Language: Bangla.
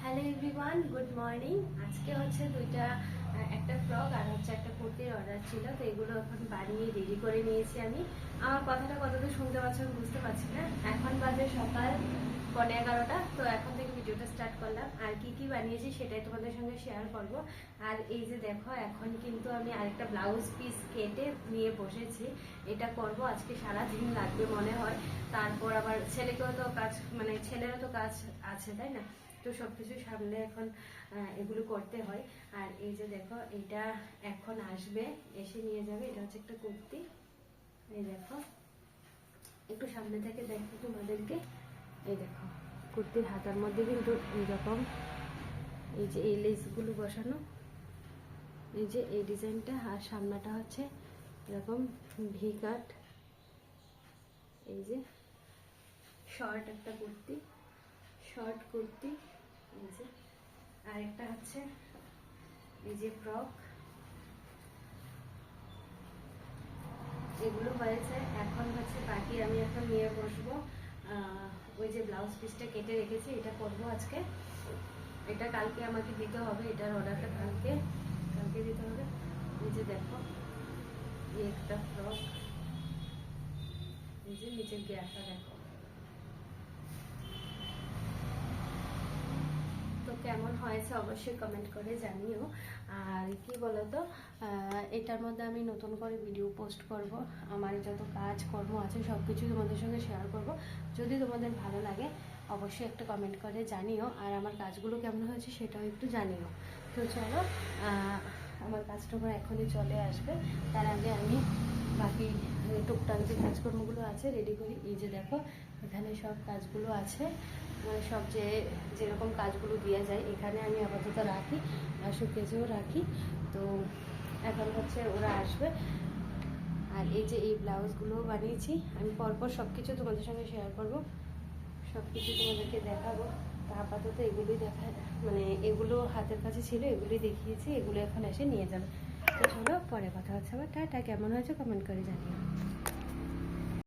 Hello everyone, good morning. আজকে হচ্ছে একটা ফ্রক আর হচ্ছে একটা কুর্তির অর্ডার ছিল, তো এগুলো এখন বানিয়ে রেডি করে নিয়েছি আমি। আমার কথাটা কতদূর শুনতে পাচ্ছ আমি বুঝতে পারছি না। এখন বাজে সকাল 11:30, তো এখন থেকে ভিডিওটা স্টার্ট করলাম। আর কি কি বানিয়েছি সেটাই তোমাদের সঙ্গে শেয়ার করব। আর এই যে দেখো, এখন কিন্তু আমি আরেকটা ব্লাউজ পিস কেটে নিয়ে বসেছি। এটা করব আজকে, সারাদিন লাগবে মনে হয়। তারপর আবার ছেলেকেও তো কাজ, মানে ছেলেরও তো কাজ আছে, তাই না? তো সবকিছু সামনে এখন এগুলো করতে হয়। আর এই যে দেখো, এটা এখন আসবে, এসে নিয়ে যাবে। এটা হচ্ছে একটা কুর্তি। এই দেখো, একটু সামনে থেকে দেখো তোমাদেরকে। এই দেখো, কুর্তির হাতার মধ্যে কিন্তু এইরকম এই যে এই লেসগুলো বসানো, এই যে এই ডিজাইনটা। আর সামনাটা হচ্ছে এরকম ভি কাট। এই যে শর্ট একটা কুর্তি, শর্ট কুর্তি। এই যে আরেকটা হচ্ছে এই যে ফ্রক। এগুলো হয়েছে, এখন হচ্ছে বাকি আমি এখন নিয়ে বসবো। ওই যে ব্লাউজ পিসটা কেটে রেখেছি, এটা করবো আজকে। এটা কালকে আমাকে দিতে হবে, এটার অর্ডারটা কালকে দিতে হবে। এই যে দেখো, এই একটা ফ্রক। এই যে নিচের গিয়ারটা দেখো। তো কেমন হয়েছে অবশ্যই কমেন্ট করে জানিও। আর কি বলতো, এটার মধ্যে আমি নতুন করে ভিডিও পোস্ট করব। আমার যত কাজ কর্ম আছে সব কিছু তোমাদের সঙ্গে শেয়ার করব। যদি তোমাদের ভালো লাগে অবশ্যই একটা কমেন্ট করে জানিও। আর আমার কাজগুলো কেমন হয়েছে সেটাও একটু জানিও। তো চলো, আমার কাস্টমার এখনই চলে আসবে, তার আগে আমি বাকি টুকটাক যে কাজকর্মগুলো আছে রেডি করি। এই যে দেখো, এখানে সব কাজগুলো আছে, মানে সব যেরকম কাজগুলো দেওয়া যায় এখানে আমি আপাতত রাখি, আর শোকেজেও রাখি। তো এখন হচ্ছে ওরা আসবে। আর এই যে এই ব্লাউজগুলোও বানিয়েছি আমি, পরপর সব কিছু তোমাদের সঙ্গে শেয়ার করব, সব কিছু তোমাদেরকে দেখাবো। তা আপাতত এগুলোই মানে এগুলো হাতের কাছে ছিল, এগুলোই দেখিয়েছি, এগুলো এখন এসে নিয়ে যাবে। তো চলো, পরে কথা হচ্ছে আবার। টাটা। কেমন হয়েছে কমেন্ট করে জানিও।